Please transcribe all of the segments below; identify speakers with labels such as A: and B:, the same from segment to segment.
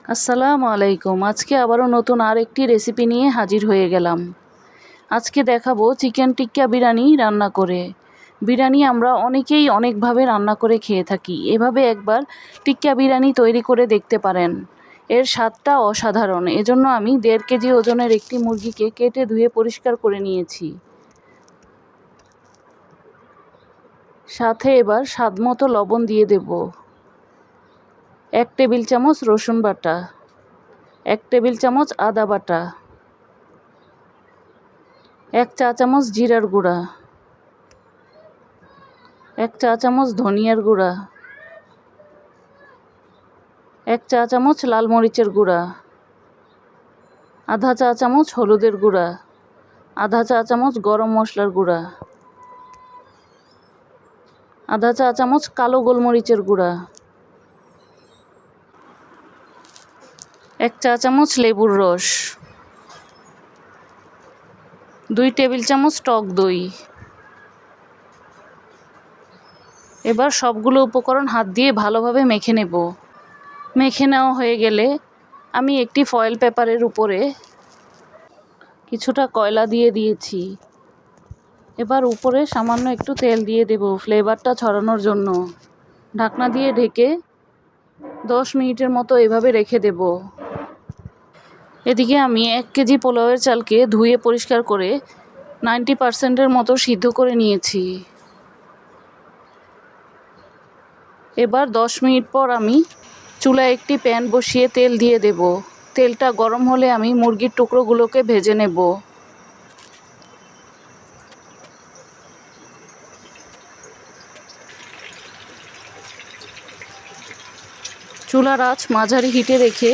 A: আসসালামু আলাইকুম। আজকে আবারও নতুন আরেকটি রেসিপি নিয়ে হাজির হয়ে গেলাম। আজকে দেখাবো চিকেন টিক্কা বিরিয়ানি রান্না করে। বিরিয়ানি আমরা অনেকেই অনেকভাবে রান্না করে খেয়ে থাকি। এভাবে একবার টিক্কা বিরিয়ানি তৈরি করে দেখতে পারেন। এর স্বাদটা অসাধারণ। এজন্য আমি 1.5 কেজি ওজনের একটি মুরগিকে কেটে ধুয়ে পরিষ্কার করে নিয়েছি। সাথে এবার স্বাদমতো লবণ দিয়ে দেব। 1 টেবিল চামচ রসুন বাটা, 1 টেবিল চামচ আদা বাটা, 1 চা চামচ জিরার গুঁড়া, 1 চা চামচ ধনিয়ার গুঁড়া, 1 চা চামচ লাল মরিচের গুঁড়া, আধা চা চামচ হলুদের গুঁড়া, আধা চা চামচ গরম মশলার গুঁড়া, আধা চা চামচ কালো গোলমরিচের গুঁড়া, 1 চা চামচ লেবুর রস, 2 টেবিল চামচ টক দই। এবার সবগুলো উপকরণ হাত দিয়ে ভালোভাবে মেখে নেব। মেখে নেওয়া হয়ে গেলে আমি একটি ফয়েল পেপারের উপরে কিছুটা কয়লা দিয়ে দিয়েছি। এবার উপরে সামান্য একটু তেল দিয়ে দেব ফ্লেভারটা ছড়ানোর জন্য। ঢাকনা দিয়ে ঢেকে 10 মিনিটের মতো এভাবে রেখে দেব। এদিকে আমি 1 কেজি পোলাওয়ের চালকে ধুয়ে পরিষ্কার করে 90% মতো সিদ্ধ করে নিয়েছি। এবার 10 মিনিট পর আমি চুলায় একটি প্যান বসিয়ে তেল দিয়ে দেব। তেলটা গরম হলে আমি মুরগির টুকরোগুলোকে ভেজে নেব। চুলার আঁচ মাঝারি হিটে রেখে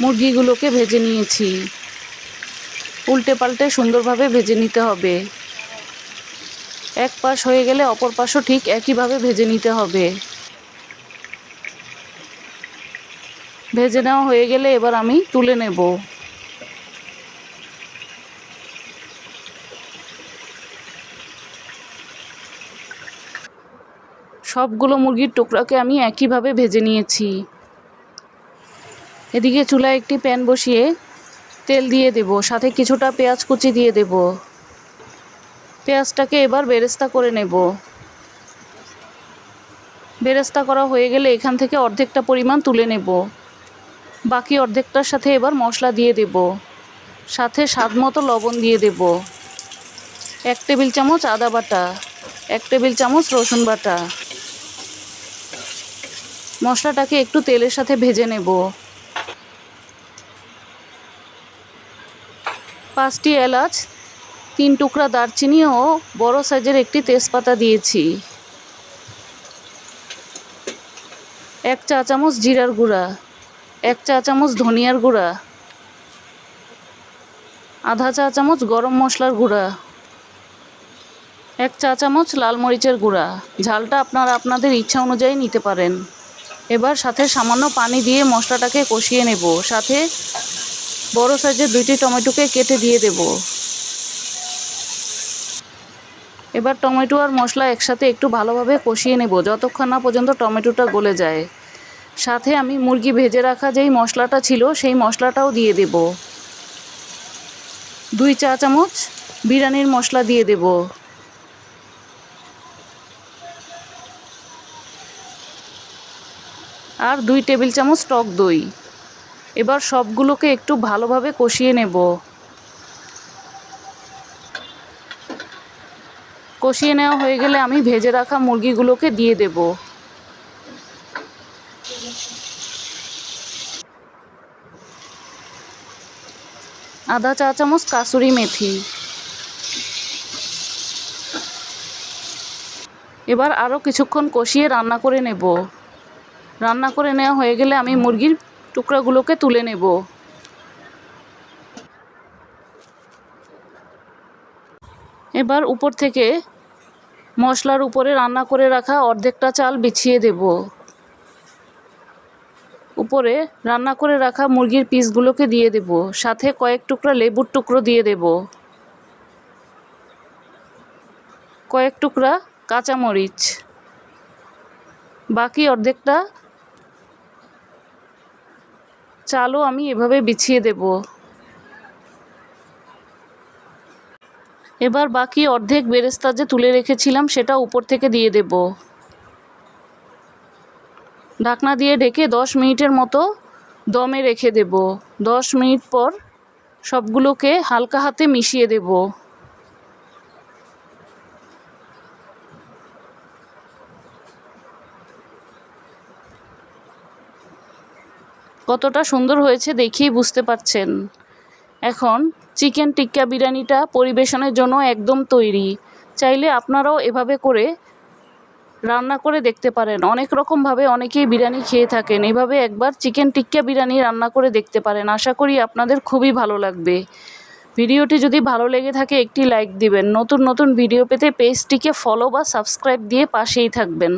A: মুরগিগুলোকে ভেজে নিয়েছি। উল্টে পাল্টে সুন্দরভাবে ভেজে নিতে হবে। এক পাশ হয়ে গেলে অপর পাশও ঠিক একইভাবে ভেজে নিতে হবে। ভেজে নেওয়া হয়ে গেলে এবার আমি তুলে নেব। সবগুলো মুরগির টুকরাকে আমি একইভাবে ভেজে নিয়েছি। এদিকে চুলায় একটি প্যান বসিয়ে তেল দিয়ে দেব, সাথে কিছুটা পেঁয়াজ কুচি দিয়ে দেব। পেঁয়াজটাকে এবার বেরেস্তা করে নেব। বেরেস্তা করা হয়ে গেলে এখান থেকে অর্ধেকটা পরিমাণ তুলে নেব। বাকি অর্ধেকটার সাথে এবার মশলা দিয়ে দেব। সাথে স্বাদমতো লবণ দিয়ে দেব। 1 টেবিল চামচ আদা বাটা, 1 টেবিল চামচ রসুন বাটা। মশলাটাকে একটু তেলের সাথে ভেজে নেব। 5টি এলাচ, 3 টুকরা দারচিনি ও বড় সাইজের একটি তেজপাতা দিয়েছি। 1 চা চামচ জিরার গুঁড়া, 1 চা চামচ ধনিয়ার গুঁড়া, আধা চা চামচ গরম মশলার গুঁড়া, 1 চা চামচ লাল মরিচের গুঁড়া। ঝালটা আপনারা আপনাদের ইচ্ছা অনুযায়ী নিতে পারেন। এবার সাথে সামান্য পানি দিয়ে মশলাটাকে কষিয়ে নেব। সাথে বড় সাইজের 2টি টমেটোকে কেটে দিয়ে দেব। এবার টমেটো আর মশলা একসাথে একটু ভালোভাবে কষিয়ে নেব যতক্ষণ না পর্যন্ত টমেটোটা গলে যায়। সাথে আমি মুরগি ভেজে রাখা যেই মশলাটা ছিল সেই মশলাটাও দিয়ে দেব। 2 চা চামচ বিরিয়ানির মশলা দিয়ে দেব। আর 2 টেবিল চামচ টক দই। এবার সবগুলোকে একটু ভালোভাবে কষিয়ে নেব। কষিয়ে নেওয়া হয়ে গেলে আমি ভেজে রাখা মুরগিগুলোকে দিয়ে দেব। আধা চা চামচ কাসুরি মেথি। এবার আরও কিছুক্ষণ কষিয়ে রান্না করে নেব। রান্না করে নেওয়া হয়ে গেলে আমি মুরগির টুকরাগুলোকে তুলে নেব। এবার উপর থেকে মশলার উপরে রান্না করে রাখা অর্ধেকটা চাল বিছিয়ে দেব। উপরে রান্না করে রাখা মুরগির পিসগুলোকে দিয়ে দেব। সাথে কয়েক টুকরা লেবুর টুকরো দিয়ে দেব। কয়েক টুকরা কাঁচামরিচ। বাকি অর্ধেকটা চালও আমি এভাবে বিছিয়ে দেব। এবার বাকি অর্ধেক বেরেস্তা যে তুলে রেখেছিলাম সেটা উপর থেকে দিয়ে দেব। ঢাকনা দিয়ে ঢেকে 10 মিনিটের মতো দমে রেখে দেব। 10 মিনিট পর সবগুলোকে হালকা হাতে মিশিয়ে দেব। কতটা সুন্দর হয়েছে দেখেই বুঝতে পারছেন। এখন চিকেন টিক্কা বিরিয়ানিটা পরিবেশনের জন্য একদম তৈরি। চাইলে আপনারাও এভাবে করে রান্না করে দেখতে পারেন। অনেক রকমভাবে অনেকেই বিরিয়ানি খেয়ে থাকেন, এভাবে একবার চিকেন টিক্কা বিরিয়ানি রান্না করে দেখতে পারেন। আশা করি আপনাদের খুবই ভালো লাগবে। ভিডিওটি যদি ভালো লেগে থাকে একটি লাইক দিবেন। নতুন নতুন ভিডিও পেতে পেজটিকে ফলো বা সাবস্ক্রাইব দিয়ে পাশেই থাকবেন।